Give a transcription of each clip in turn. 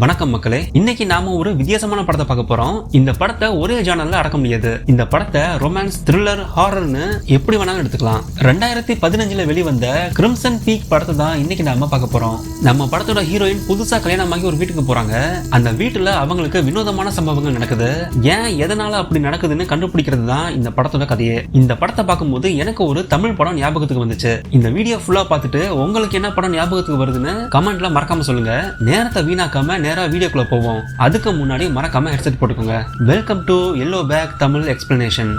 வணக்கம் மக்களே, இன்னைக்கு நாம ஒரு வித்தியாசமான படத்தை பார்க்க போறோம். இந்த படத்தை ஒரே ஜானல்ல அடக்க முடியாது. இந்த படத்தை ரொமான்ஸ், த்ரில்லர், ஹாரர்னு எப்படி வேணாலும் எடுத்துக்கலாம். 2015ல வெளிவந்த கிரிம்சன் பீக் படத்தை தான் இன்னைக்கு நாம பார்க்க போறோம். நம்ம படத்தோட ஹீரோயின் புதுசா கல்யாணமாகி ஒரு வீட்டுக்கு போறாங்க. அந்த வீட்டுல அவங்களுக்கு வினோதமான சம்பவங்கள் நடக்குது. ஏன் எதனால அப்படி நடக்குதுன்னு கண்டுபிடிக்கிறது தான் இந்த படத்தோட கதையே. இந்த படத்தை பார்க்கும்போது எனக்கு ஒரு தமிழ் படம் ஞாபகத்துக்கு வந்துச்சு. இந்த வீடியோ ஃபுல்லா பார்த்துட்டு உங்களுக்கு என்ன படம் ஞாபகத்துக்கு வருதுன்னு கமெண்ட்ல மறக்காம சொல்லுங்க. நேரத்தை வீணாக்காம நேரா வீடியோக்குள்ள போவோம். அதுக்கு முன்னாடி மறக்காம ஹெட்செட் போட்டுக்கோங்க. வெல்கம் டு எல்லோ பேக் தமிழ் எக்ஸ்பிளனேஷன்.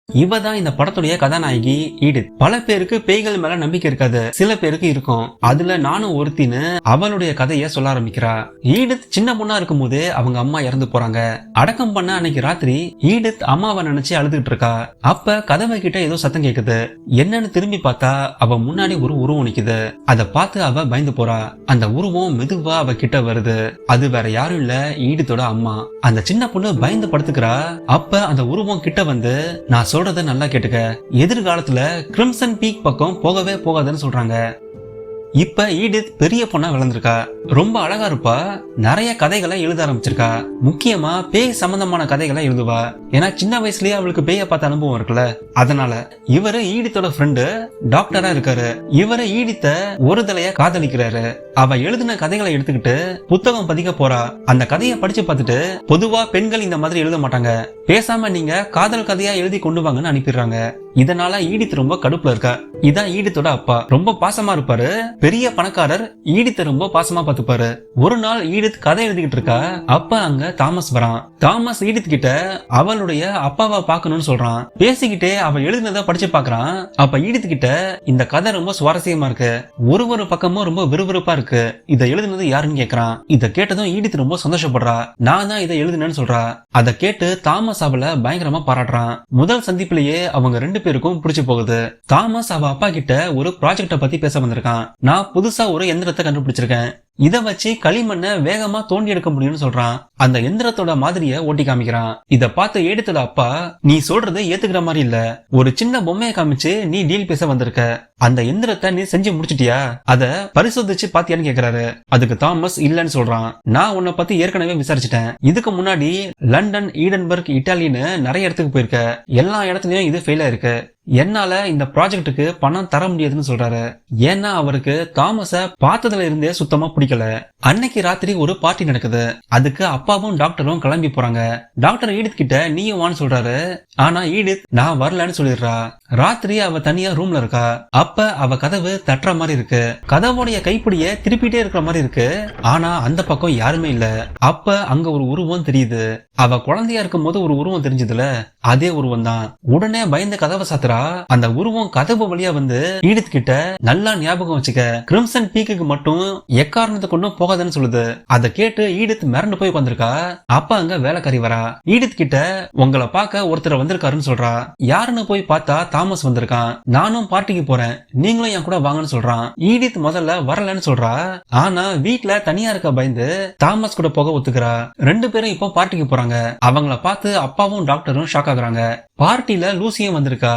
இவதான் இந்த படத்துடைய கதாநாயகி ஈடித். பல பேருக்கு பேய்கள் மேல நம்பிக்கை இருக்காது, சில பேருக்கு இருக்கும். அதுல நானும் ஒருத்தின்னு அவளுடைய கதைய சொல்ல ஆரம்பிக்கிறா. ஈடித் சின்ன பொண்ணா இருக்கும் போது அவங்க அம்மா இறந்து போறாங்க. அடக்கம் பண்ண அன்னைக்கு ராத்திரி ஈடித் அம்மாவை நினைச்சு அழுதுகிட்டு இருக்கா. அப்ப கதவை கிட்ட ஏதோ சத்தம் கேக்குது. என்னன்னு திரும்பி பார்த்தா அவ முன்னாடி ஒரு உருவம் நிக்குது. அதை பார்த்து அவ பயந்து போறா. அந்த உருவம் மெதுவா அவ கிட்ட வருது. அது வேற யாரும் இல்ல, ஈடித்தோட அம்மா. அந்த சின்ன பொண்ணு பயந்து படுத்துக்கிறா. அப்ப அந்த உருவம் கிட்ட வந்து, நான் சொல்றத நல்லா கேட்டுக்க, எதிர்காலத்துல கிரிம்சன் பீக் பக்கம் போகவே போகாதுன்னு சொல்றாங்க. இப்ப ஈடித் பெரிய பொண்ணா வளர்ந்திருக்கா. ரொம்ப அழகா இருப்பா. நிறைய கதைகளை எழுத ஆரம்பிச்சிருக்கா. முக்கியமா பேய் சம்பந்தமான கதைகளை எழுதுவா. ஏன்னா சின்ன வயசுலயே அவளுக்கு பேய பார்த்த அனுபவம் இருக்குல்ல. அதனால இவரு ஈடித்தோட ஃப்ரெண்டு டாக்டரா இருக்காரு. இவரு ஈடித்த ஒரு தலைய காதலிக்கிறாரு. அவ எழுதின கதைகளை எடுத்துக்கிட்டு புத்தகம் பதிக்க போறா. அந்த கதையை படிச்சு பார்த்துட்டு, பொதுவா பெண்கள் இந்த மாதிரி எழுத மாட்டாங்க, பேசாம நீங்க காதல் கதையா எழுதி கொண்டு வாங்கன்னு அனுப்பிடுறாங்க. இதனால ஈடித் ரொம்ப கடுப்புல இருக்கா. இதான் ஈடித்தோட அப்பா. ரொம்ப பாசமா இருப்பாரு. பெரிய பணக்காரர். ஈடித்த ரொம்ப பாசமா பாத்துப்பாரு. ஒரு நாள் ஈடித் கதை எழுதிக்கிட்டு இருக்கா. அப்ப அங்க தாமஸ் வரான். தாமஸ் ஈடித் கிட்ட அவளுடைய அப்பாவை பாக்கணும்னு சொல்றான். பேசிக்கிட்டே அவ எழுதினதை படிச்சு பாக்குறான். அப்ப ஈடித் கிட்ட, இந்த கதை ரொம்ப சுவாரஸ்யமா இருக்கு, ஒரு பக்கமும் ரொம்ப விறுவிறுப்பா இருக்கு, இதை எழுதினது யாருன்னு கேக்குறான். இதை கேட்டதும் ஈடித் ரொம்ப சந்தோஷப்படுறா. நான் தான் இதை எழுதினேன்னு சொல்றா. அதை கேட்டு தாமஸ் அவளை பயங்கரமா பாராட்டுறான். முதல் சந்திப்பிலேயே அவங்க ரெண்டு பேருக்கும் பிடிச்சு போகுது. தாமஸ் அவ அப்பா கிட்ட ஒரு ப்ராஜெக்ட பத்தி பேச வந்திருக்கான். நான் புதுசா ஒரு எந்திரத்தை கண்டுபிடிச்சிருக்கேன், இத வச்சு களிமண்ண வேகமா தோண்டி எடுக்க முடியும்னு சொல்றான். அந்த எந்திரத்தோட மாதிரிய ஓட்டி காமிக்கிறான். இத பார்த்து ஈடித்தோட அப்பா, நீ சொல்றது ஏத்துக்கிற மாதிரி இல்ல, ஒரு சின்ன பொம்மையை காமிச்சு நீ டீல் பேச வந்திருக்க, அந்த எந்திரத்தை நீ செஞ்சு முடிச்சிட்டியா, அத பரிசோதிச்சு பாத்தியான்னு கேக்குறாரு. அதுக்கு தாமஸ் இல்லன்னு சொல்றான். நான் உன்னை பத்தி ஏற்கனவே விசாரிச்சுட்டேன். இதுக்கு முன்னாடி லண்டன், ஈடன்பர்க், இட்டாலின்னு நிறைய இடத்துக்கு போயிருக்க, எல்லா இடத்துலயும் இது ஃபெயில் ஆயிருக்கு. என்னால இந்த ப்ராஜெக்டுக்கு பணம் தர முடியாதுன்னு சொல்றாரு. ஏன்னா அவருக்கு தாமஸ பார்த்ததுல இருந்தே சுத்தமா பிடிக்கல. அன்னைக்கு ராத்திரி ஒரு பார்ட்டி நடக்குது. அதுக்கு அப்பாவும் டாக்டரும் கிளம்பி போறாங்க. டாக்டர் ஈடித் கிட்ட நீயும் வான்னு சொல்றாரு. ஆனா ஈடித் நான் வரலன்னு சொல்லிடுறா. ராத்திரி அவ தனியா ரூம்ல இருக்கா. அப்ப அவ கதவு தட்டுற மாதிரி இருக்கு. கதவுடைய கைப்பிடிய திருப்பிட்டே இருக்கிற மாதிரி இருக்கு. ஆனா அந்த பக்கம் யாருமே இல்ல. அப்ப அங்க ஒரு உருவம் தெரியுது. அவ குழந்தையா இருக்கும் போது ஒரு உருவம் தெரிஞ்சதுல, அதே உருவம் தான். உடனே பயந்து கதவை சாத்துறா. அந்த உருவம் கதவு வழியா வந்து ஈடித் கிட்ட, நல்லா ஞாபகம் வச்சுக்க, கிரிம்சன் பீக்குக்கு மட்டும் எக்காரணத்தை கொண்டும் போகாதுன்னு சொல்லுது. அதை கேட்டு ஈடித் மிரண்டு போய் வந்திருக்கா. அப்ப அங்க வேலைக்காரி வரா. ஈடித் கிட்ட, உங்களை பார்க்க ஒருத்தர் வந்திருக்காருன்னு சொல்றா. யாருன்னு போய் பார்த்தா தாமஸ் வந்திருக்கான். நானும் பார்ட்டிக்கு போறேன், நீங்களும் என் கூட வாங்கன்னு சொல்றான். ஈடித் முதல்ல வரலன்னு சொல்றா. ஆனா வீட்டுல தனியா இருக்க பயந்து தாமஸ் கூட போக ஒத்துக்கிறா. ரெண்டு பேரும் இப்போ பார்ட்டிக்கு போறாங்க. அவங்கள பார்த்து அப்பாவும் டாக்டரும் ஷாக் ஆகுறாங்க. பார்ட்டில லூசியும் வந்திருக்கா.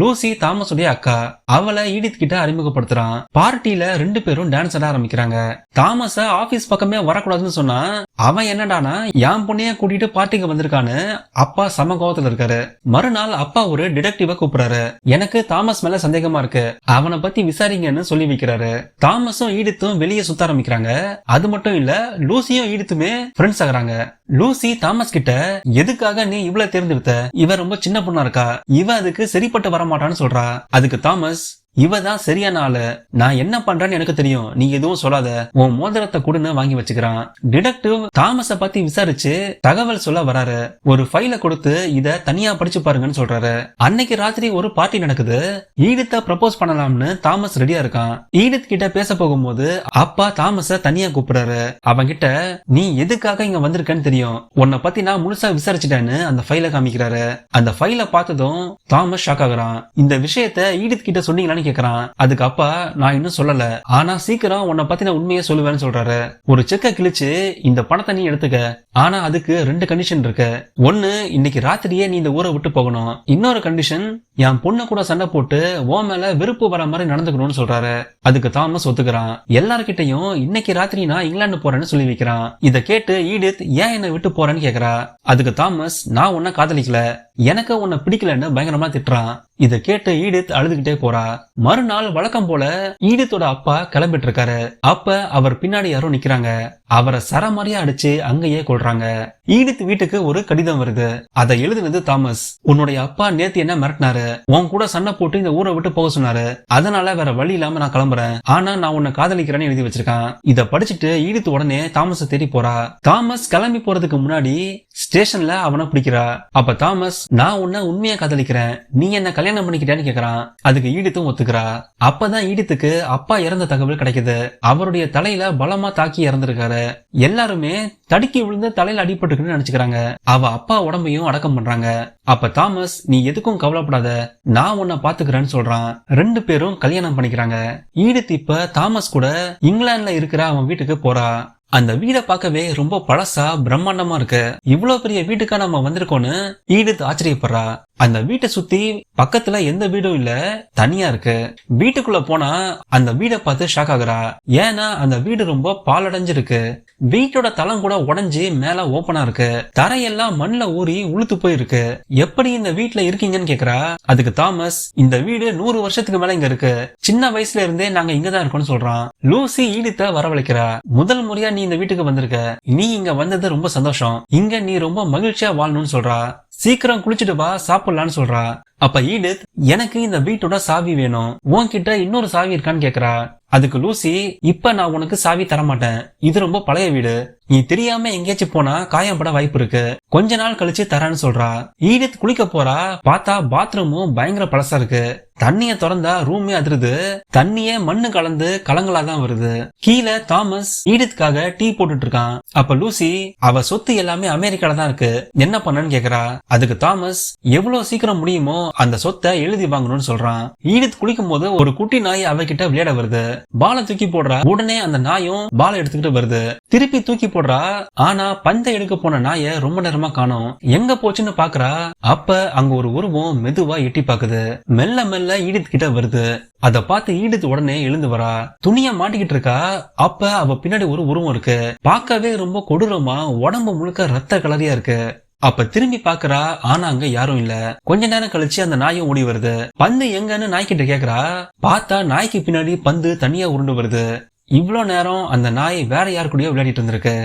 லூசி தாமஸ் உடைய அக்கா. அவளை ஈடித் கிட்ட அறிமுகப்படுத்துறான். பார்ட்டில ரெண்டு பேரும் டான்ஸ் ஆட ஆரம்பிக்கிறாங்க. தாமஸ ஆபீஸ் பக்கமே வரக்கூடாதுன்னு சொன்னா, அவன் என்னடானா என் பொண்ணைய கூட்டிட்டு பார்ட்டிக்கு வந்திருக்கான்னு அப்பா சம கோவத்துல இருக்காரு. மறுநாள் அப்பா ஒரு டிடெக்டிவ கூப்பிடுறாரு. எனக்கு தாமஸ் மேல சந்தேகமா இருக்கு, அவனை பத்தி விசாரிங்கன்னு சொல்லி வைக்கிறாரு. தாமஸும் ஈடித்தும் வெளியே சுத்த ஆரம்பிக்கிறாங்க. அது மட்டும் இல்ல, லூசியும் ஈடித்துமே ஃப்ரெண்ட்ஸ் ஆகுறாங்க. லூசி தாமஸ் கிட்ட, எதுக்காக நீ இவ்வளவு தேர்ந்தெடுத்த, இவ ரொம்ப சின்ன பொண்ணா இருக்கா, இவ அதுக்கு சரிப்பட்டு வர மாட்டான்னு சொல்றா. அதுக்கு தாமஸ், இவதான் சரியான ஆளு, நான் என்ன பண்றேன்னு எனக்கு தெரியும், நீ எதுவும் சொல்லாத, உன் மோதிரத்தை கூடன்னு வாங்கி வச்சுக்கிறான். டிடெக்டிவ் தாமஸ பத்தி விசாரிச்சு தகவல் சொல்ல வராரு. ஒரு ஃபைல கொடுத்து இத தனியா படிச்சு பாருங்கன்னு சொல்றாரு. அன்னைக்கு ராத்திரி ஒரு பார்ட்டி நடக்குது. ஈடித்த ப்ரப்போஸ் பண்ணலாம்னு தாமஸ் ரெடியா இருக்கான். ஈடித் கிட்ட பேச போகும்போது அப்பா தாமஸ தனியா கூப்பிடுறாரு. அவன் கிட்ட, நீ எதுக்காக இங்க வந்திருக்கன்னு தெரியும், உன்னை பத்தி நான் முழுசா விசாரிச்சுட்டேன்னு அந்த ஃபைல காமிக்கிறாரு. அந்த ஃபைல பார்த்ததும் தாமஸ் ஷாக் ஆகுறான். இந்த விஷயத்த ஈடித் கிட்ட சொன்னீங்களான்னு கேக்குறான். அதுக்கு அப்பா நான் இன்னும் சொல்லல, ஆனா சீக்கிரம் உன்னை பத்தின உண்மையை சொல்லுவேன்னு சொல்றாரு. ஒரு செக்க கிழிச்சு இந்த பணத்தை நீ எடுத்துக்க, ஆனா அதுக்கு 2 கண்டிஷன் இருக்கு. ஒன்னு, இன்னைக்கு ராத்திரியே நீ இந்த ஊரை விட்டு போகணும். இன்னொரு கண்டிஷன், என் பொண்ணு கூட சண்டை போட்டு உன் மேல வெறுப்பு வர மாதிரி நடந்துக்கணும்னு சொல்றாரு. அதுக்கு தாமஸ் ஒத்துக்கிறான். எல்லார்கிட்டையும் இன்னைக்கு ராத்திரி நான் இங்கிலாந்து போறேன்னு சொல்லி வைக்கிறான். இத கேட்டு ஈடித் ஏன் என்னை விட்டு போறேன்னு கேக்குறா. அதுக்கு தாமஸ் நான் உன்னை காதலிக்கல, எனக்கு உன்னை பிடிக்கலன்னு பயங்கரமா திட்டுறான். இத கேட்டு ஈடித் அழுதுகிட்டே போறா. மறுநாள் வழக்கம் போல ஈடித்தோட அப்பா கிளம்பிட்டு இருக்காரு. அப்ப அவர் பின்னாடி யாரும் நிக்கிறாங்க. அவரை சரமாரியா அடிச்சு அங்கேயே கொள்றாங்க. ஈடித் வீட்டுக்கு ஒரு கடிதம் வருது. அதை எழுதுனது தாமஸ். உன்னுடைய அப்பா நேத்து என்ன மிரட்டினாரு, உன் கூட சண்டை போட்டு இந்த ஊரை விட்டு போக சொன்னாரு, அதனால வேற வழி இல்லாம நான் கிளம்புறேன், ஆனா நான் உன்னை காதலிக்கிறேன்னு எழுதி வச்சிருக்கான். இத படிச்சுட்டு ஈடித் உடனே தாமஸ தேடி போறா. தாமஸ் கிளம்பி போறதுக்கு முன்னாடி ஸ்டேஷன்ல அவனை பிடிக்கிறா. அப்ப தாமஸ் நான் உன்னை உண்மையா காதலிக்கிறேன், நீ என்ன கல்யாணம் பண்ணிக்கிட்டேன்னு கேக்குறான். அதுக்கு ஈடித்தும் ஒத்துக்கிறா. அப்பதான் ஈடித்துக்கு அப்பா இறந்த தகவல் கிடைக்குது. அவருடைய தலையில பலமா தாக்கி இறந்திருக்காரு. எல்லாருமே தடுக்கி விழுந்து தலையில அடிபட்டுக்குன்னு நினைச்சுக்கிறாங்க. அவ அப்பா உடம்பையும் அடக்கம் பண்றாங்க. அப்ப தாமஸ் நீ எதுக்கும் கவலைப்படாத, நான் உன்னை பாத்துக்கிறேன்னு சொல்றான். 2 பேரும் கல்யாணம் பண்ணிக்கிறாங்க. ஈடித் இப்ப தாமஸ் கூட இங்கிலாந்துல இருக்கிற அவன் வீட்டுக்கு போறா. அந்த வீடை பார்க்கவே ரொம்ப பழசா பிரம்மாண்டமா இருக்கு. இவ்வளவு பெரிய வீட்டுக்கா நம்ம வந்திருக்கோன்னு ஈடித் ஆச்சரியப்படுறா. அந்த வீட்டை சுத்தி பக்கத்துல எந்த வீடும் இல்ல, தனியா இருக்கு. வீட்டுக்குள்ள போனா அந்த வீடை பார்த்து ஷாக் ஆகுறா. ஏன்னா அந்த வீடு ரொம்ப பாலடைஞ்சிருக்கு. வீட்டோட தளம் கூட உடைஞ்சு மேல ஓபனா இருக்கு. தரையெல்லாம் மண்ணுல ஊறி உளுத்து போயிருக்கு. எப்படி இந்த வீட்டுல இருக்கீங்கன்னு கேக்குறா. அதுக்கு தாமஸ் இந்த வீடு 100 வருஷத்துக்கு மேல இங்க இருக்கு, சின்ன வயசுல இருந்தே நாங்க இங்கதான் இருக்கோம்னு சொல்றான். லூசி ஈடித்த வரவழைக்கிறா. முதல் முறையா நீ இந்த வீட்டுக்கு வந்திருக்க, நீ இங்க வந்தது ரொம்ப சந்தோஷம், இங்க நீ ரொம்ப மகிழ்ச்சியா வாழணும்னு சொல்றா. சீக்கிரம் குளிச்சுட்டு வா சாப்பிடலான்னு சொல்றா. அப்ப ஈடித் எனக்கு இந்த வீட்டோட சாவி வேணும், உன்கிட்ட இன்னொரு சாவி இருக்கான்னு கேக்குறா. அதுக்கு லூசி இப்ப நான் உனக்கு சாவி தரமாட்டேன், இது ரொம்ப பழைய வீடு, நீ தெரியாம எங்கேயாச்சும் போனா காயப்பட வாய்ப்பு இருக்கு, கொஞ்ச நாள் கழிச்சு தரேன்னு சொல்றா. ஈடித் குளிக்க போறா. பார்த்தா பாத்ரூமும் பயங்கர பழசா இருக்கு. தண்ணிய திறந்தா ரூமே அதிருது. தண்ணியே மண்ணு கலந்து கலங்களாதான் வருது. கீழே தாமஸ் ஈடித்காக டீ போட்டுட்டு இருக்கான். அப்ப லூசி அவ சொத்து எல்லாமே அமெரிக்கால தான் இருக்கு, என்ன பண்ணன்னு கேக்குறா. அதுக்கு தாமஸ் எவ்வளவு சீக்கிரம் முடியுமோ அந்த சொத்தை எழுதி வாங்கணும்னு சொல்றான். ஈடித் குளிக்கும் போது ஒரு குட்டி நாய் அவகிட்ட விளையாட வருது. பாலை தூக்கி போடுறா. உடனே அந்த நாயும் பாலை எடுத்துக்கிட்டு வருது. திருப்பி தூக்கி போடுறா. ஆனா பந்தை எடுக்க போன நாய ரொம்ப நேரமா காணோம். எங்க போச்சுன்னு பாக்குறா. அப்ப அங்க ஒரு உருவம் மெதுவா எட்டி பாக்குது. மெல்ல மெல்ல ஈடித் கிட்ட வருது. அத பார்த்து ஈடித் உடனே எழுந்து வரா. துணிய மாட்டிக்கிட்டு இருக்கா. அப்ப அவ பின்னாடி ஒரு உருவம் இருக்கு. பார்க்கவே ரொம்ப கொடூரமா, உடம்பு முழுக்க ரத்த கலரியா இருக்கு. அப்ப திரும்பி பாக்குறா. ஆனா அங்க யாரும் இல்ல. கொஞ்ச நேரம் கழிச்சு அந்த நாயும் ஓடி வருது. பந்து எங்கன்னு நாய்கிட்ட கேக்குறா. பார்த்தா நாய்க்கு பின்னாடி பந்து தனியா உருண்டு வருது. இவ்வளவு நேரம் அந்த நாய் வேற யாரு கூடயோ விளையாடிட்டு இருந்திருக்கு.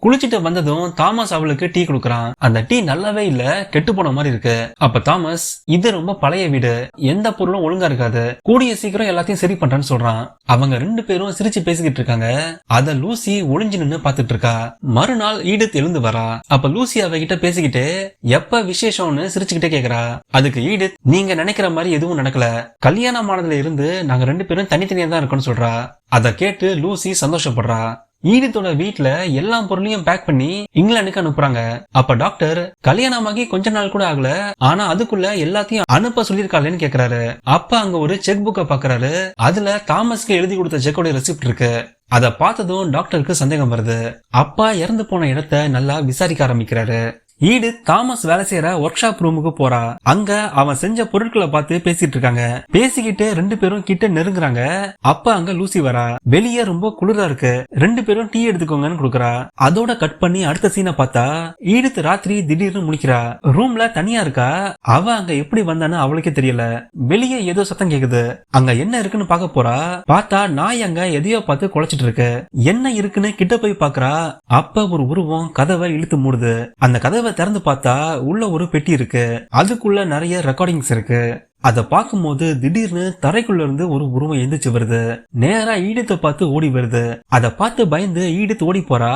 குளிச்சுட்டு வந்ததும் தாமஸ் அவளுக்கு டீ கொடுக்கறான். அந்த டீ நல்லாவே இல்ல, கெட்டு போன மாதிரி இருக்கு. அப்ப தாமஸ் இது ரொம்ப பழைய வீடு, எந்த பொருளும் ஒழுங்கா இருக்காது, கூடிய சீக்கிரம் எல்லாத்தையும் சரி பண்றேன்னு சொல்றான். அவங்க 2 பேரும் சிரிச்சு பேசிக்கிட்டு இருக்காங்க. அத லூசி ஒளிஞ்சு நின்னு பாத்துட்டு இருக்கா. மறுநாள் ஈடித் எழுந்து வரா. அப்ப லூசி அவகிட்ட பேசிக்கிட்டு எப்ப விசேஷம்னு சிரிச்சுக்கிட்டே கேக்குறா. அதுக்கு ஈடித் நீங்க நினைக்கிற மாதிரி எதுவும் நடக்கல, கல்யாணம் ஆனதுல இருந்து நாங்க 2 பேரும் தனித்தனியா தான் இருக்கோம்னு சொல்றா. அத கேட்டு லூசி சந்தோஷப்படுறா. ஈடித்தோட வீட்டுல எல்லா பொருளையும் பேக் பண்ணி இங்கிலாந்துக்கு அனுப்புறாங்க. அப்ப டாக்டர் கல்யாணமாகி கொஞ்ச நாள் கூட ஆகல, ஆனா அதுக்குள்ள எல்லாத்தையும் அனுப்ப சொல்லிருக்காளேன்னு கேக்குறாரு. அப்ப அங்க ஒரு செக் புக்க பாக்குறாரு. அதுல தாமஸ்க்கு எழுதி கொடுத்த செக்கோட ரெசிப்ட் இருக்கு. அத பார்த்ததும் டாக்டருக்கு சந்தேகம் வருது. அப்பா இறந்து போன இடத்த நல்லா விசாரிக்க ஆரம்பிக்கிறாரு. ஈடித் தாமஸ் வேலை செய்யற ஒர்க் ஷாப் ரூமுக்கு போறா. அங்க அவன் செஞ்ச பொருட்களை பார்த்து பேசிட்டு இருக்காங்க. பேசிக்கிட்டு 2 பேரும் கிட்ட நெருங்குறாங்க. அப்ப அங்க லூசி வரா. வெளியே ரொம்ப குளிரா இருக்கு. 2 பேரும் டீ எடுத்துக்கோங்கன்னு கொடுக்கறா. அதோட கட் பண்ணி அடுத்த சீனை பார்த்தா ஈடித் ராத்திரி திடீர்னு முழிக்கிறா. ரூம்ல தனியா இருக்கா. அவ அங்க எப்படி வந்தான்னு அவளுக்கே தெரியல. வெளியே ஏதோ சத்தம் கேக்குது. அங்க என்ன இருக்குன்னு பாக்க போறா. பார்த்தா நாய் அங்க எதையோ பார்த்து குலைச்சிட்டு இருக்கு. என்ன இருக்குன்னு கிட்ட போய் பாக்குறா. அப்ப ஒரு உருவம் கதவை இழுத்து மூடுது. அந்த கதவை திறந்து பார்த்தா உள்ள ஒரு பெட்டி இருக்கு. அதுக்குள்ள நிறைய ரெக்கார்டிங்ஸ் இருக்கு. அத பாக்கும்போது திடீர்னு தரைக்குள்ள இருந்து ஒரு உருவம் எந்திரிச்சு வருது. நேரா ஈடித்த பார்த்து ஓடி வருது. அத பார்த்து பயந்து ஈடித்து ஓடி போறா.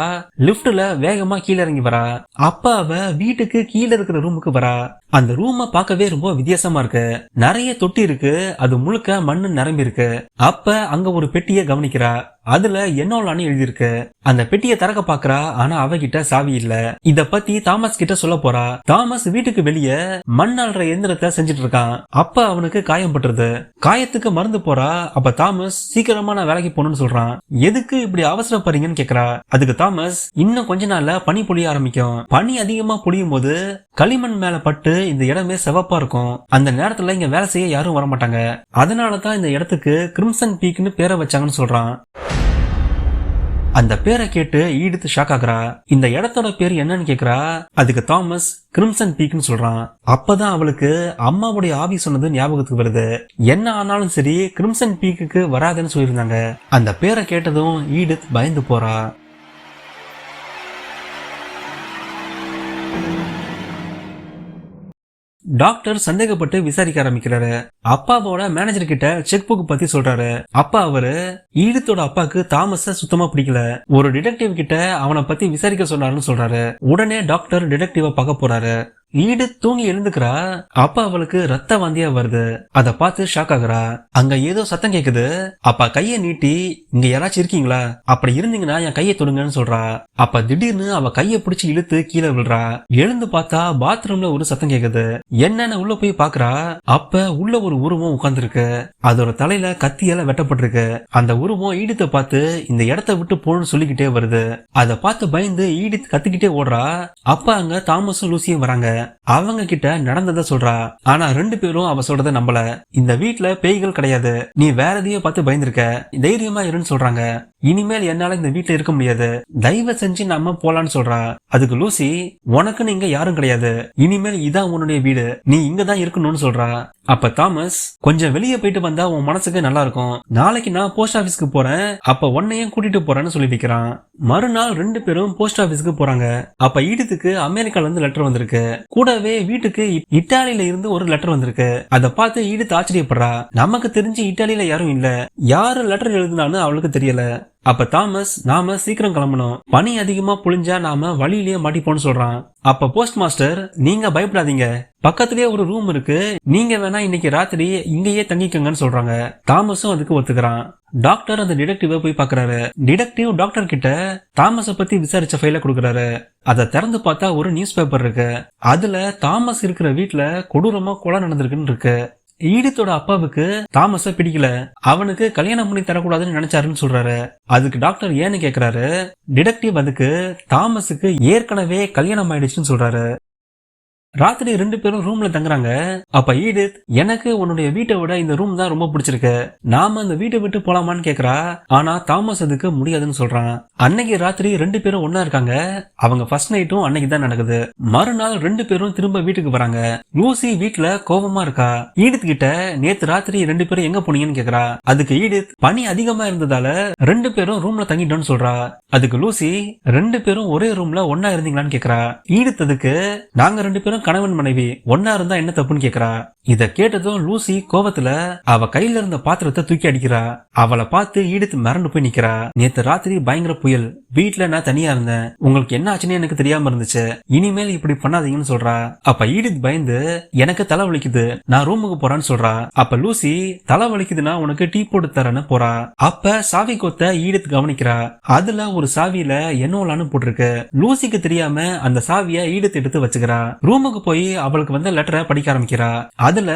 லிப்ட்ல வேகமா கீழே இறங்கி வரா. அப்ப அவ வீட்டுக்கு கீழே இருக்கிற ரூமுக்கு வரா. அந்த ரூம பார்க்கவே ரொம்ப வித்தியாசமா இருக்கு. நிறைய தொட்டி இருக்கு. அது முழுக்க மண்ணு நிரம்பி இருக்கு. அப்ப அங்க ஒரு பெட்டியை கவனிக்கிறா. அதுல என்னோலான்னு எழுதியிருக்கு. அந்த பெட்டியை திறக்க பாக்குறா, ஆனா அவகிட்ட சாவி இல்ல. இத பத்தி தாமஸ் கிட்ட சொல்ல போறா. தாமஸ் வீட்டுக்கு வெளியே மண் அள்ளுற எந்திரத்தை செஞ்சுட்டு இருக்கான். அப்ப அவனுக்கு காயம் பட்டுருது. காயத்துக்கு மருந்து போறா. அப்ப தாமஸ் சீக்கிரமா நான் வேலைக்கு போகணும்னு சொல்றான். எதுக்கு இப்படி அவசரப்படுறீங்கன்னு கேக்குறா. அதுக்கு தாமஸ், இன்னும் கொஞ்ச நாள்ல பனி பொழிய ஆரம்பிக்கும். பனி அதிகமா பொழியும் போது களிமண் மேல பட்டு இந்த இடமே சிவப்பா இருக்கும். அந்த நேரத்துல இங்க வேலை செய்ய யாரும் வரமாட்டாங்க. அதனாலதான் இந்த இடத்துக்கு கிரிம்சன் பீக்னு பேரை வச்சாங்கன்னு சொல்றான். அந்த பேரை கேட்டு ஈடித் ஷாக் ஆகுறா. இந்த இடத்தோட பேர் என்னன்னு கேக்குறா. அதுக்கு தாமஸ் கிரிம்சன் பீக்னு சொல்றான். அப்பதான் அவளுக்கு அம்மாவுடைய ஆவி சொன்னது ஞாபகத்துக்கு வருது. என்ன ஆனாலும் சரி கிரிம்சன் பீக்கு வராதுன்னு சொல்லியிருந்தாங்க. அந்த பேரை கேட்டதும் ஈடித் பயந்து போறா. டாக்டர் சந்தேகப்பட்டு விசாரிக்க ஆரம்பிக்கிறாரு. அப்பாவோட மேனேஜர் கிட்ட செக் புக் பத்தி சொல்றாரு. அப்பா அவரு ஈடித்தோட அப்பாக்கு தாமஸ சுத்தமா பிடிக்கல. ஒரு டிடெக்டிவ் கிட்ட அவனை பத்தி விசாரிக்க சொன்னாருன்னு சொல்றாரு. உடனே டாக்டர் டிடெக்டிவ பார்க்க போறாரு. ஈடித் தூங்கி எழுந்துக்கிறா. அப்ப அவளுக்கு ரத்த வாந்தியா வருது. அத பார்த்து ஷாக் ஆகுறா. அங்க ஏதோ சத்தம் கேக்குது. அப்ப கைய நீட்டி, இங்க யாராச்சும் இருக்கீங்களா, அப்படி இருந்தீங்கன்னா என் கையை தொடுங்கன்னு சொல்றா. அப்ப திடீர்னு அவ கைய பிடிச்சு இழுத்து கீழே விழுறா. எழுந்து பார்த்தா பாத்ரூம்ல ஒரு சத்தம் கேக்குது. என்னன்னு உள்ள போய் பாக்குறா. அப்ப உள்ள ஒரு உருவம் உட்கார்ந்துருக்கு. அதோட தலையில கத்தியால வெட்டப்பட்டிருக்கு. அந்த உருவம் ஈடித்த பார்த்து இந்த இடத்த விட்டு போன்னு சொல்லிக்கிட்டே வருது. அத பார்த்து பயந்து ஈடித் கத்திக்கிட்டே ஓடுறா. அப்ப அங்க தாமஸும் லூசியும் வராங்க. அவங்க கிட்ட நடந்ததை சொல்றா. ஆனா ரெண்டு பேரும் அவ சொல்றத நம்பல. இந்த வீட்டுல பேய்கள் கிடையாது, நீ வேற எதையோ பார்த்து பயந்துருக்க, தைரியமா இருன்னு சொல்றாங்க. இனிமேல் என்னால இந்த வீட்டுல இருக்க முடியாது, தயவு செஞ்சு நம்ம போலான்னு சொல்றா. அதுக்கு லூசி, உனக்குன்னு இங்க யாரும் கிடையாது, இனிமேல் இதான் உன்னுடைய வீடு, நீ இங்கதான் இருக்கணும்னு சொல்றா. அப்ப தாமஸ், கொஞ்சம் வெளியே போயிட்டு வந்தா உன் மனசுக்கு நல்லா இருக்கும், நாளைக்கு நான் போஸ்ட் ஆபீஸ்க்கு போறேன், அப்ப உன்னையும் கூட்டிட்டு போறேன்னு சொல்லி வைக்கிறான். மறுநாள் ரெண்டு பேரும் போஸ்ட் ஆபீஸ்க்கு போறாங்க. அப்ப ஈடித்துக்கு அமெரிக்கால இருந்து லெட்டர் வந்திருக்கு. கூடவே வீட்டுக்கு இத்தாலியில இருந்து ஒரு லெட்டர் வந்திருக்கு. அதை பார்த்து ஈடித்து ஆச்சரியப்படுறா. நமக்கு தெரிஞ்சு இத்தாலியில யாரும் இல்ல, யாரு லெட்டர் எழுதுனான்னு அவளுக்கு தெரியல. அப்ப தாமஸ், நாம சீக்கிரம் கிளம்பணும், பனி அதிகமா புழிஞ்சா நாம வழியிலேயே மாட்டிப்போன்னு சொல்றான். அப்ப போஸ்ட் மாஸ்டர், நீங்க பயப்படாதீங்க, பக்கத்திலேயே ஒரு ரூம் இருக்கு, நீங்க வேணா இன்னைக்கு ராத்திரி இங்கேயே தங்கிக்கங்கன்னு சொல்றாங்க. தாமஸும் அதுக்கு ஒத்துக்கிறான். டாக்டர் அந்த டிடெக்டிவ போய் பாக்குறாரு. டிடெக்டிவ் டாக்டர் கிட்ட தாமஸ பத்தி விசாரிச்ச ஃபைல கொடுக்கறாரு. அதை திறந்து பார்த்தா ஒரு நியூஸ் பேப்பர் இருக்கு. அதுல தாமஸ் இருக்கிற வீட்டுல கொடூரமா கொலை நடந்திருக்குன்னு இருக்கு. ஈடித்தோட அப்பாவுக்கு தாமஸ பிடிக்கல, அவனுக்கு கல்யாணம் பண்ணி தரக்கூடாதுன்னு நினைச்சாருன்னு சொல்றாரு. அதுக்கு டாக்டர் ஏன்னு கேக்குறாரு. டிடெக்டிவ் அதுக்கு தாமஸுக்கு ஏற்கனவே கல்யாணம் ஆயிடுச்சுன்னு சொல்றாரு. ராத்திரி ரெண்டு பேரும் ரூம்ல தங்குறாங்க. அப்ப ஈடித், எனக்கு உன்னுடைய வீட்டை விட இந்த ரூம் தான் ரொம்ப பிடிச்சிருக்கு, நாம அந்த வீட்டை விட்டு போலாமான்னு கேக்குறா. ஆனா தாமஸ் அதுக்கு முடியாதுன்னு சொல்றான். அன்னைக்கு ராத்திரி ரெண்டு பேரும் ஒன்னா இருக்காங்க. அவங்க ஃபர்ஸ்ட் நைட்டும் அன்னைக்கு தான் நடக்குது. மறுநாள் ரெண்டு பேரும் திரும்ப வீட்டுக்கு வராங்க. லூசி வீட்டுல கோபமா இருக்கா. ஈடித் கிட்ட, நேத்து ராத்திரி ரெண்டு பேரும் எங்க போனீங்கன்னு கேக்குறா. அதுக்கு ஈடித், பனி அதிகமா இருந்ததால ரெண்டு பேரும் ரூம்ல தங்கிட்டோம்னு சொல்றா. அதுக்கு லூசி, ரெண்டு பேரும் ஒரே ரூம்ல ஒன்னா இருந்தீங்களான்னு கேக்குறா. ஈடித் அதுக்கு, நாங்க ரெண்டு பேரும் கணவன் மனைவி, ஒன்னா இருந்தா என்ன தப்புன்னு கேக்குறா. இத கேட்டதும் லூசி கோபத்துல அவ கையில இருந்த பாத்திரத்தை தூக்கி அடிக்கிறா. அவளை பார்த்து ஈடித் மிரண்டு போய் நிக்கிறா. நேத்து ராத்திரி பயங்கர புயல், வீட்டுல நான் தனியா இருந்தேன், உங்களுக்கு என்ன ஆச்சுன்னு எனக்கு தெரியாம இருந்துச்சு, இனிமேல் இப்படி பண்ணாதீங்கன்னு சொல்றா. அப்ப ஈடித் பயந்து, எனக்கு தலை வலிக்குது, நான் ரூமுக்கு போறான்னு சொல்றா. அப்ப லூசி, தலை வலிக்குதுன்னா உனக்கு டீ போட்டு தரேன்னு போறா. அப்ப சாவி கொத்த ஈடித் கவனிக்கிறா. அதுல ஒரு சாவியில என்னோலான்னு போட்டிருக்கு. லூசிக்கு தெரியாம அந்த சாவிய ஈடித் எடுத்து வச்சுக்கிறா. ரூமுக்கு போய் அவளுக்கு வந்த லெட்டரை படிக்க ஆரம்பிக்கிறா. அதுல,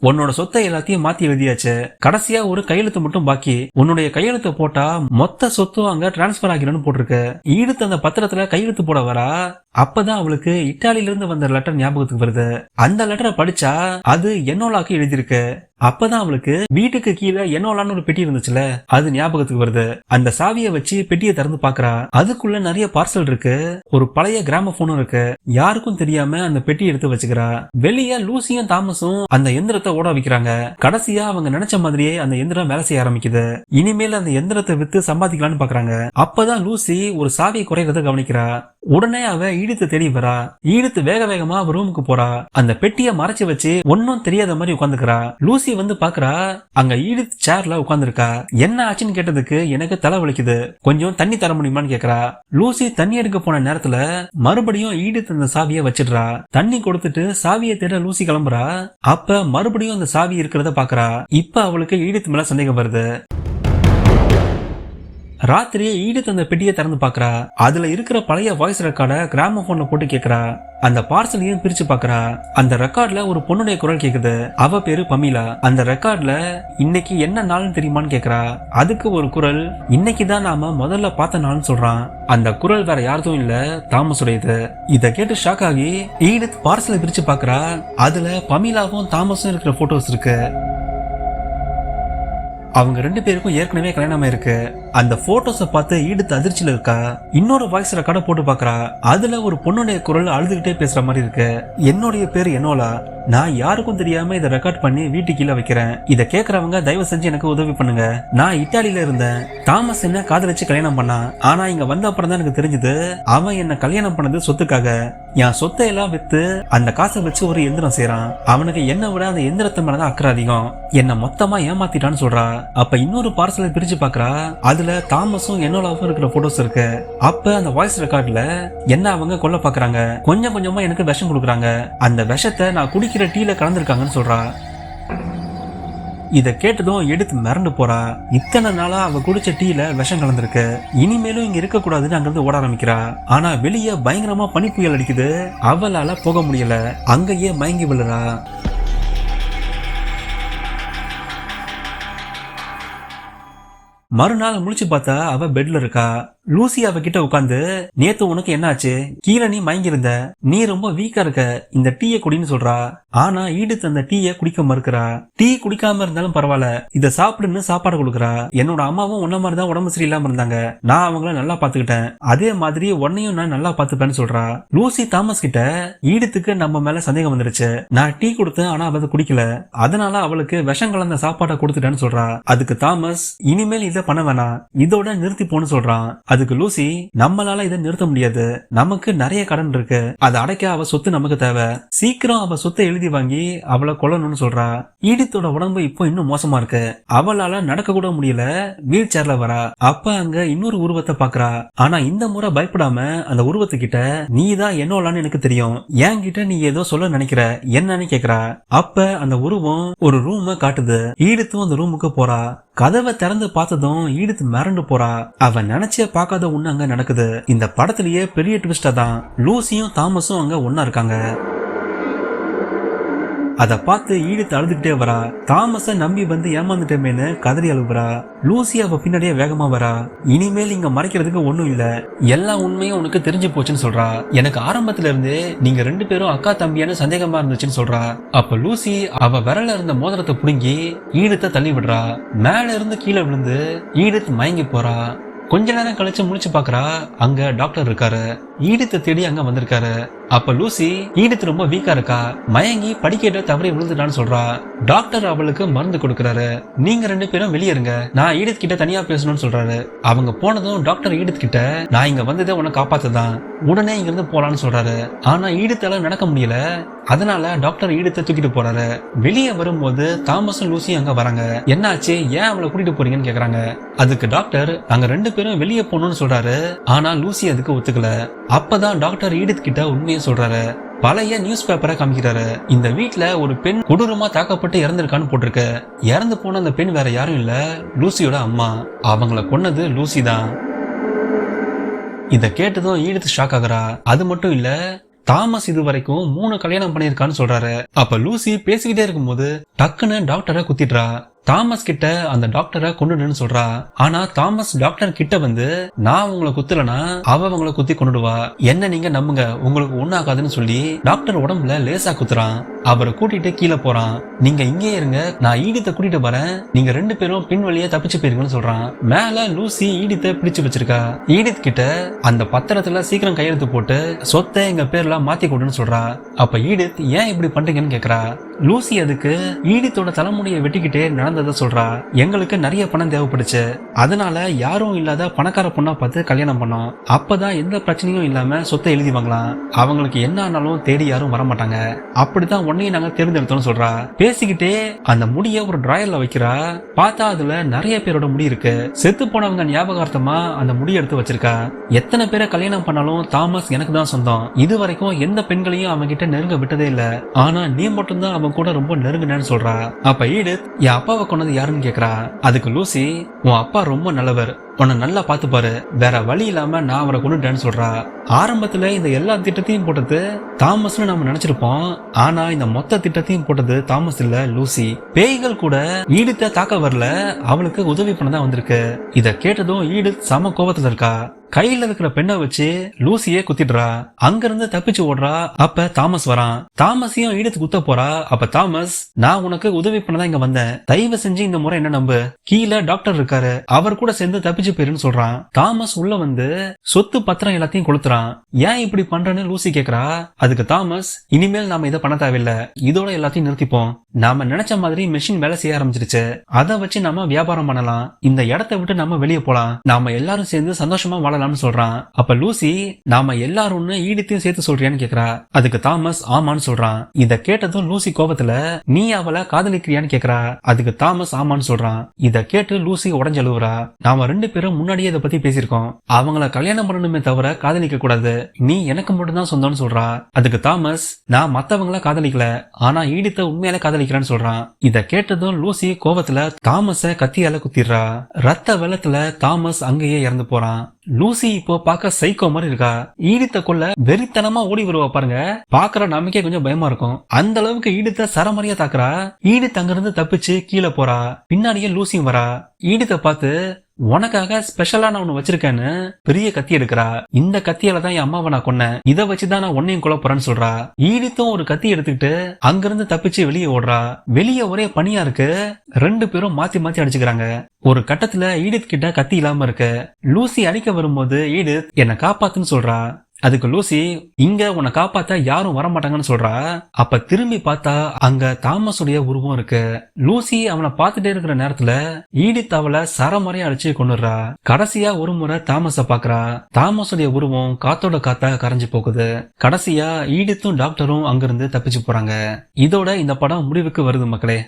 உன்னோட சொத்தை எல்லாத்தையும் மாத்தி எழுதியாச்சு, கடைசியா ஒரு கையெழுத்து மட்டும் பாக்கி, உன்னுடைய கையெழுத்து போட்டா மொத்த சொத்தும் அங்க டிரான்ஸ்பர் ஆகிடும்னு போட்டிருக்கு. ஈடுத்து அந்த பத்திரத்துல கையெழுத்து போட வரா. அப்பதான் அவளுக்கு இத்தாலியில இருந்து வந்த லெட்டர் ஞாபகத்துக்கு வருது. அந்த லெட்டரை படிச்சா அது என்னோலாக்கு எழுதியிருக்கு. அப்பதான் அவளுக்கு வீட்டுக்கு கீழே என்னோலான்னு ஒரு பெட்டி இருந்துச்சுல, அது ஞாபகத்துக்கு வருது. அந்த சாவியை வச்சு பெட்டியை திறந்து பாக்குறா. அதுக்குள்ள நிறைய பார்சல் இருக்கு, ஒரு பழைய கிராமபோனும் இருக்கு. யாருக்கும் தெரியாம அந்த பெட்டி எடுத்து வச்சுக்கிறா. வெளியே லூசியும் தாமஸும் அந்த எந்திரத்தை ஓட வைக்கிறாங்க. கடைசியா அவங்க நினைச்ச மாதிரியே அந்த எந்திரம் வேலை செய்ய ஆரம்பிக்குது. இனிமேல் அந்த எந்திரத்தை வித்து சம்பாதிக்கலாம்னு பாக்குறாங்க. அப்பதான் லூசி ஒரு சாவியை குறைகிறத கவனிக்கிறா. உடனே அவ ஈடித்து தேடி வரா. ஈடித்து வேக வேகமா ரூமுக்கு போறா. அந்த பெட்டியை மறைச்சு வச்சு ஒன்னும் தெரியாத மாதிரி உட்காந்துக்கிறா. லூசி வந்து பாக்குறா, அங்க ஈடித் சேர்ல உட்காந்துருக்கா. என்ன ஆச்சுன்னு கேட்டதுக்கு, எனக்கு தலை வலிக்குது, கொஞ்சம் தண்ணி தர முடியுமான்னு கேக்குறா. லூசி தண்ணி எடுக்க போன நேரத்துல மறுபடியும் ஈடித் அந்த சாவியை வச்சிடுறா. தண்ணி கொடுத்துட்டு சாவியை தேட லூசி கிளம்புறா. அப்ப மறுபடியும் அந்த சாவி இருக்கிறத பாக்குறா. இப்ப அவளுக்கு ஈடித் மேல சந்தேகம் வருது. ராத்திரி ஈடித் அந்த பெட்டியை திறந்து பாக்குறா. அதுல இருக்கிற பழைய வாய்ஸ் ரெக்கார்ட கிராமபோன்ல போட்டு கேக்குறா. அந்த பார்சலையும் பிரிச்சு பாக்குறா. அந்த ரெக்கார்ட்ல ஒரு பொண்ணுடைய குரல் கேக்குது. அவ பேரு பமீலா. அந்த ரெக்கார்ட்ல இன்னைக்கு என்ன நாள்னு தெரியுமான்னு கேக்குறா. அதுக்கு ஒரு குரல் இன்னைக்குதான் நாம முதல்ல பார்த்த நாள்னு சொல்றான். அந்த குரல் வேற யாருதும் இல்ல, தாமஸ் உடையது. இத கேட்டு ஷாக் ஆகி ஈடித் பார்சலை பிரிச்சு பாக்குறா. அதுல பமீலாவும் தாமஸும் இருக்கிற போட்டோஸ் இருக்கு. அவங்க 2 பேருக்கும் ஏற்கனவே கல்யாணம் இருக்கு. அந்த போட்டோஸ பார்த்து ஈடுத்து அதிர்ச்சியில இருக்கா. இன்னொரு வாய்ஸ் ரெக்கார்ட போட்டு பாக்குறா. அதுல ஒரு பொண்ணுடைய குரல் அழுதுகிட்டே பேசுற மாதிரி இருக்கு. என்னுடைய பேர் என்னோலா. நான் யாருக்கும் தெரியாம இதை ரெக்கார்ட் பண்ணி வீட்டுக்கு கீழே வைக்கிறேன். இதை கேக்குறவங்க தயவு செஞ்சு எனக்கு உதவி பண்ணுங்க. நான் இத்தாலியில இருந்தேன். தாமஸ் என்ன காதலிச்சு கல்யாணம் பண்ணான். ஆனா இங்க வந்த அப்புறம் தான் எனக்கு தெரிஞ்சது அவன் என்ன கல்யாணம் பண்ணது சொத்துக்காக. என் சொத்தை எல்லாம் வித்து அந்த காசை வச்சு ஒரு எந்திரம் செய்யறான். அவனுக்கு என்ன விட அந்த எந்திரத்தை மேலதான் அக்கறை அதிகம். என்ன மொத்தமா ஏமாத்திட்டான்னு சொல்றா. அப்ப இன்னொரு பார்சலை பிரிச்சு பாக்குறா. அதுல தாமஸும் என்னோலாவும் இருக்கிற போட்டோஸ் இருக்கு. அப்ப அந்த வாய்ஸ் ரெக்கார்ட்ல என்ன அவங்க கொல்ல பாக்குறாங்க. கொஞ்சம் கொஞ்சமா எனக்கு விஷம் கொடுக்குறாங்க. அந்த விஷத்தை நான் குடிக்கிற டீல கலந்துருக்காங்கன்னு சொல்றா. இத கேட்டதும் எடுத்து மிரண்டு போறா. இத்தனை நாளா அவ குடிச்ச டீல விஷம் கலந்துருக்கு. இனிமேலும் இங்க இருக்க கூடாதுன்னு அங்கிருந்து ஓட ஆரம்பிக்கிறா. ஆனா வெளியே பயங்கரமா பனி புயல் அடிக்குது. அவளால போக முடியல. அங்கேயே மயங்கி விழுறா. மறுநாள் முழிச்சு பார்த்தா அவ பெட்ல இருக்கா. லூசி அவகிட்ட உட்காந்து, நேத்து உனக்கு என்ன ஆச்சு? கீழே நீ மயங்கிருந்த. நீ ரொம்ப வீக்கா இருக்க. இந்த டீயை குடின்னு சொல்றா. ஆனா ஈடுத்து அந்த டீயை குடிக்க மறுக்கிறா. டீ குடிக்காம இருந்தாலும் பரவாயில்ல, இத சாப்பிடுன்னு சாப்பாடு கொடுக்குறா. என்னோட அம்மாவும் உன்ன மாதிரிதான் உடம்பு சரியில்லாம இருந்தாங்க. நான் அவங்கள நல்லா பாத்துக்கிட்டேன். அதே மாதிரி உன்னையும் நான் நல்லா பாத்துப்பேன்னு சொல்றா. லூசி தாமஸ் கிட்ட, ஈடுத்துக்கு நம்ம மேல சந்தேகம் வந்துருச்சு. நான் டீ கொடுத்தேன், ஆனா அவ குடிக்கல. அதனால அவளுக்கு விஷம் கலந்த சாப்பாடை கொடுத்துட்டேன்னு சொல்றா. அதுக்கு தாமஸ், இனிமேல் இதை பண்ண வேணாம், இதோட நிறுத்தி போன்னு சொல்றான். அதுக்கு லூசி, நம்மளால இதை நிறுத்த முடியாது. நமக்கு நிறைய கடன் இருக்கு. அதை அடைக்க அவ சொத்து நமக்கு தேவை. சீக்கிரம் அவ சொத்தை எழுதி வாங்கி அவளை கொல்லணும்னு சொல்றா. ஈடித்தோட உடம்பு இப்போ இன்னும் மோசமா இருக்கு. அவளால நடக்க கூட முடியல. வீல் சேர்ல வரா. அப்ப அங்க இன்னொரு உருவத்தை பாக்குறா. ஆனா இந்த முறை பயப்படாம அந்த உருவத்துக்கிட்ட, நீதான் என்னோலான்னு எனக்கு தெரியும், என்கிட்ட நீ ஏதோ சொல்ல நினைக்கிற, என்னன்னு கேக்குறா. அப்ப அந்த உருவம் ஒரு ரூம காட்டுது. ஈடுத்தும் அந்த ரூமுக்கு போறா. கதவை திறந்து பார்த்ததும் ஈடுத்து மிரண்டு போறா. அவ நினைச்சே பார்க்காத ஒண்ணு அங்க நடக்குது. இந்த படத்திலேயே பெரிய ட்விஸ்டா தான் லூசியும் தாமஸும் அங்க ஒன்னா இருக்காங்க. அத பார்த்து ஈடுத்து அழுதுகிட்டே வரா. தாமஸ நம்பி வந்து ஏமாந்துட்டேமேனு கதறி அழுகுறா. லூசி அவ பின்னாடியே வேகமா வரா. இனிமேல் இங்க மறைக்கிறதுக்கு ஒண்ணும் இல்ல, எல்லா உண்மையும் உனக்கு தெரிஞ்சு போச்சுன்னு சொல்றா. எனக்கு ஆரம்பத்துல இருந்து நீங்க 2 பேரும் அக்கா தம்பியான்னு சந்தேகமா இருந்துச்சுன்னு சொல்றா. அப்ப லூசி அவ விரல இருந்த மோதிரத்தை புடுங்கி ஈடுத்த தள்ளி விடுறா. மேல இருந்து கீழே விழுந்து ஈடுத்து மயங்கி போறா. கொஞ்ச நேரம் கழிச்சு முழிச்சு பாக்குறா. அங்க டாக்டர் இருக்காரு. ஈடுத்தை தேடி அங்க வந்திருக்காரு. அப்ப லூசி, ஈடுத்து ரொம்ப வீக்கா இருக்கா, மயங்கி படிக்கட்ட தவறி விழுந்துட்டான்னு சொல்றா. டாக்டர் அவளுக்கு மருந்து கொடுக்கறாரு. நீங்க 2 பேரும் வெளியே இருங்க, நான் ஈடுத் கிட்ட தனியா பேசணும்னு சொல்றாரு. அவங்க போனதும் டாக்டர் ஈடுத் கிட்ட, நான் இங்க வந்ததை உன்னை காப்பாத்துதான், உடனே இங்க இருந்து போலான்னு சொல்றாரு. ஆனா ஈடுத்தால நடக்க முடியல. அதனால டாக்டர் ஈடுத்தை தூக்கிட்டு போறாரு. வெளியே வரும்போது தாமஸும் லூசியும் அங்க வராங்க. என்னாச்சு, ஏன் அவளை கூட்டிட்டு போறீங்கன்னு கேக்குறாங்க. அதுக்கு டாக்டர், அங்க 2 பேரும் வெளியே போகணும்னு சொல்றாரு. ஆனா லூசி அதுக்கு ஒத்துக்கல. அப்பதான் டாக்டர் ஈடுத் கிட்ட உண்மையை சொல்றாரு. பழைய நியூஸ் பேப்பரை காமிக்கிறாரு. இந்த வீட்டுல ஒரு பெண் கொடூரமா தாக்கப்பட்டு இறந்திருக்கான்னு போட்டிருக்கு. இறந்து போன அந்த பெண் வேற யாரும் இல்ல, லூசியோட அம்மா. அவங்கள கொன்னது லூசி தான். இத கேட்டதும் ஈடுத்து ஷாக் ஆகுறா. அது மட்டும் இல்ல, தாமஸ் இது வரைக்கும் 3 கல்யாணம் பண்ணிருக்கான்னு சொல்றாரு. அப்ப லூசி பேசிக்கிட்டே இருக்கும்போது டக்குன்னு டாக்டரை குத்திடுறா. தாமஸ் கிட்ட அந்த டாக்டரை கொண்டுடுன்னு சொல்றா. ஆனா தாமஸ் டாக்டர் கிட்ட வந்து, நான் உங்களை குத்தலனா அவ உங்களை குத்தி கொண்டுடுவா, என்ன நீங்க நம்புங்க, உங்களுக்கு ஒண்ணாகாதுன்னு சொல்லி டாக்டர் உடம்புல லேசா குத்துறான். அவரை கூட்டிட்டு கீழே போறான். நீங்க இங்கே இருங்க, நான் ஈடித்தை கூட்டிட்டு வரேன், நீங்க 2 பேரும் பின் வழியே தப்பிச்சு போயிருக்கணும்னு சொல்றான். மேல லூசி ஈடித்தை பிடிச்சு வச்சிருக்கா. ஈடித் கிட்ட அந்த பத்திரத்துல சீக்கிரம் கையெழுத்து போட்டு சொத்தை எங்க பேர்ல மாத்தி கொடுன்னு சொல்றா. அப்ப ஈடித், ஏன் இப்படி பண்றீங்கன்னு கேக்குறா. லூசி அதுக்கு, ஈடித்தோட தலைமுடியை வெட்டிக்கிட்டே நடந்ததை சொல்றா. எங்களுக்கு நிறைய பணம் தேவைப்படுச்சு, அதனால யாரும் இல்லாத பணக்கார பொண்ணா பார்த்து கல்யாணம் பண்ணோம். அப்பதான் எந்த பிரச்சனையும் இல்லாம சொத்தை எழுதி வாங்கலாம். அவங்களுக்கு என்ன ஆனாலும் தேடி யாரும் வரமாட்டாங்க. அப்படித்தான் உன்னையும் நாங்க தேர்ந்தெடுத்தோம்னு சொல்றா. பேசிக்கிட்டே அந்த முடிய ஒரு டிராயர்ல வைக்கிறா. பார்த்தா அதுல நிறைய பேரோட முடி இருக்கு. செத்து போனவங்க ஞாபகார்த்தமா அந்த முடி எடுத்து வச்சிருக்கா. எத்தனை பேரை கல்யாணம் பண்ணாலும் தாமஸ் எனக்கு தான் சொந்தம், இது வரைக்கும் எந்த பெண்களையும் அவன் கிட்ட நெருங்க விட்டதே இல்ல. ஆனா நீ மட்டும்தான் அவன் அவன் கூட ரொம்ப நெருங்கினேன்னு சொல்றா. அப்ப ஈடித் என் அப்பாவை கொண்டது யாருன்னு கேக்குறா. அதுக்கு லூசி உன் அப்பா ரொம்ப நல்லவர், உன்னை நல்லா பாத்துப்பாரு, வேற வழி இல்லாம நான் அவரை கொண்டுட்டேன்னு சொல்றா. ஆரம்பத்துல இந்த எல்லா திட்டத்தையும் போட்டது தாமஸ்னு நம்ம நினைச்சிருப்போம். ஆனா இந்த மொத்த திட்டத்தையும் போட்டது தாமஸ் இல்ல, லூசி. பேய்கள் கூட ஈடித்த தாக்க வரல, அவளுக்கு உதவி பண்ண தான் வந்திருக்கு. இத கேட்டதும் ஈடித் சம கோபத்துல இருக்கா. கையில இருக்கிற பெண்ணை வச்சு லூசியே குத்திடுறா. அங்க இருந்து தப்பிச்சு ஓடுறா. அப்ப தாமஸ் வரான். தாமஸையும் ஈடித் குத்த போறா. அப்ப தாமஸ் நான் உனக்கு உதவி பண்ணதான் இங்க வந்தேன், தயவு செஞ்சு இந்த முறை என்ன நம்பு, கீழே டாக்டர் இருக்காரு, அவர் கூட சேர்ந்து தப்பிச்சு போயிருன்னு சொல்றான். தாமஸ் உள்ள வந்து சொத்து பத்திரம் எல்லாத்தையும் கொளுத்துறான். ஏன் இப்படி பண்றேன்னு லூசி கேக்குறா. அதுக்கு தாமஸ் இனிமேல் நாம இதை பண்ண தேவையில்லை, இதோட எல்லாத்தையும் நிறுத்திப்போம், நாம நினைச்ச மாதிரி மெஷின் வேலை செய்ய ஆரம்பிச்சிருச்சு, அதை வச்சு நாம வியாபாரம் பண்ணலாம், இந்த இடத்தை விட்டு நாம வெளியே போலாம், நாம எல்லாரும் சேர்ந்து சந்தோஷமா வாழலாம்னு சொல்றான். அப்ப லூசி நாம எல்லாரும் ஈடித்தையும் சேர்த்து சொல்றியான்னு கேக்குறா. அதுக்கு தாமஸ் ஆமான்னு சொல்றான். இத கேட்டதும் லூசி கோபத்துல நீ அவளை காதலிக்கிறியான்னு கேக்குறா. அதுக்கு தாமஸ் ஆமான்னு சொல்றான். இத கேட்டு லூசி உடஞ்சழுவுறா. நாம 2 பேரும் முன்னாடியே இதை பத்தி பேசியிருக்கோம், அவங்கள கல்யாணம் பண்ணணுமே தவிர காதலிக்க கூடாது, நீ எனக்கு மட்டும் தான் சொந்தம்னு சொல்றா. அதுக்கு தாமஸ் நான் மத்தவங்கள காதலிக்கல, ஆனா ஈடித்த உண்மையால காதலிக்கிறேன்னு சொல்றான். இத கேட்டதும் லூசி கோபத்துல தாமஸ கத்தியால குத்திடுறா. ரத்த வெள்ளத்துல தாமஸ் அங்கேயே இறந்து போறான். லூசி இப்போ பார்க்க சைக்கோ மாதிரி இருக்கா. ஈடித்த கொள்ள வெறித்தனமா ஓடி வருவா பாருங்க, பாக்குற நமக்கே கொஞ்சம் பயமா இருக்கும். அந்த அளவுக்கு ஈடித்த சரமரியா தாக்குறா. ஈடித்த அங்கிருந்து தப்பிச்சு கீழே போறா. பின்னாடியே லூசியும் வரா. ஈடித்த பார்த்து உனக்காக ஸ்பெஷலா நான் ஒண்ணு வச்சிருக்கேன்னு பெரிய கத்தி எடுக்கிறா. இந்த கத்தியால தான் என் அம்மாவை நான் கொன்னேன், இதை வச்சுதான் நான் உன்னையும் கொல்ல போறேன்னு சொல்றா. ஈடித்தும் ஒரு கத்தி எடுத்துக்கிட்டு அங்கிருந்து தப்பிச்சு வெளியே ஓடுறா. வெளியே ஒரே பனியா இருக்கு. 2 பேரும் மாத்தி மாத்தி அடிச்சுக்கிறாங்க. ஒரு கட்டத்துல ஈடித் கிட்ட கத்தி இல்லாம இருக்கு. லூசி அடிக்க வரும்போது ஈடித் என்னை காப்பாத்துன்னு சொல்றா. அதுக்கு லூசி இங்க உன்னை காப்பாத்த யாரும் வரமாட்டாங்கன்னு சொல்றா. அப்ப திரும்பி பார்த்தா அங்க தாமஸுடைய உருவம் இருக்கு. லூசி அவனை பார்த்துட்டே இருக்கிற நேரத்துல ஈடித் அவளை சரமறையா அடிச்சு கொண்டுடுறா. கடைசியா ஒரு முறை தாமஸ பாக்குறா. தாமஸுடைய உருவம் காத்தோட காத்தா கரைஞ்சு போகுது. கடைசியா ஈடித்தும் டாக்டரும் அங்கிருந்து தப்பிச்சு போறாங்க. இதோட இந்த படம் முடிவுக்கு வருது மக்களே.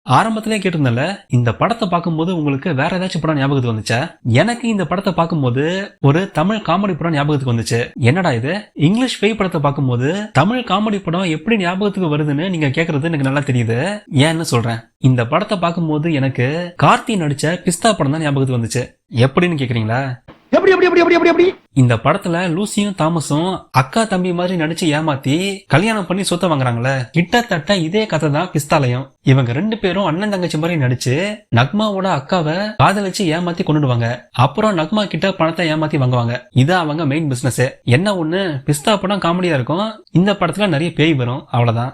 ஆரம்பத்திலே கேட்டிருந்தல, இந்த படத்தை பார்க்கும்போது உங்களுக்கு வேற ஏதாச்சும் படம் ஞாபகத்துக்கு வந்துச்சா? எனக்கு இந்த படத்தை பார்க்கும்போது ஒரு தமிழ் காமெடி படம் ஞாபகத்துக்கு வந்துச்சு. என்னடா இது, இங்கிலீஷ் பேய் படத்தை பார்க்கும்போது தமிழ் காமெடி படம் எப்படி ஞாபகத்துக்கு வருதுன்னு நீங்க கேக்குறது எனக்கு நல்லா தெரியுது. ஏன்னு சொல்றேன். இந்த படத்தை பார்க்கும்போது எனக்கு கார்த்தி நடிச்ச பிஸ்தா படம் தான் ஞாபகத்துக்கு வந்துச்சு. எப்படின்னு கேக்குறீங்களா? இந்த படத்துல லூசியும் தாமஸும் அக்கா தம்பி மாதிரி நடிச்சு ஏமாத்தி கல்யாணம் பண்ணி சொத்தை வாங்குறாங்களே, கிட்டத்தட்ட இதே கதை தான் பிஸ்தாலையும். இவங்க 2 பேரும் அண்ணன் தங்கச்சி மாதிரி நடிச்சு நக்மாவோட அக்காவை காதலிச்சு ஏமாத்தி கொண்டுடுவாங்க. அப்புறம் நக்மா கிட்ட பணத்தை ஏமாத்தி வாங்குவாங்க. இதான் அவங்க மெயின் பிசினஸ். என்ன ஒண்ணு, பிஸ்தா படம் காமெடியா இருக்கும், இந்த படத்துல நிறைய பேய் வரும், அவ்வளவுதான்.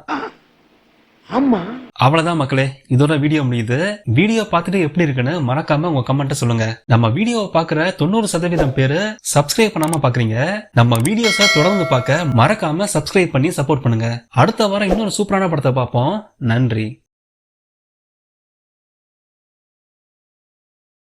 அவ்வளவுதான் மக்களே, இதோட வீடியோ முடியுது. வீடியோ பார்த்துட்டு எப்படி இருக்குன்னு மறக்காம உங்க கமெண்ட்டை சொல்லுங்க. நம்ம வீடியோவை பாக்குற 90% பேரு சப்ஸ்கிரைப் பண்ணாம பாக்குறீங்க. நம்ம வீடியோஸை தொடர்ந்து பார்க்க மறக்காம சப்ஸ்கிரைப் பண்ணி சப்போர்ட் பண்ணுங்க. அடுத்த வாரம் இன்னொரு சூப்பரான படத்தை பார்ப்போம். நன்றி.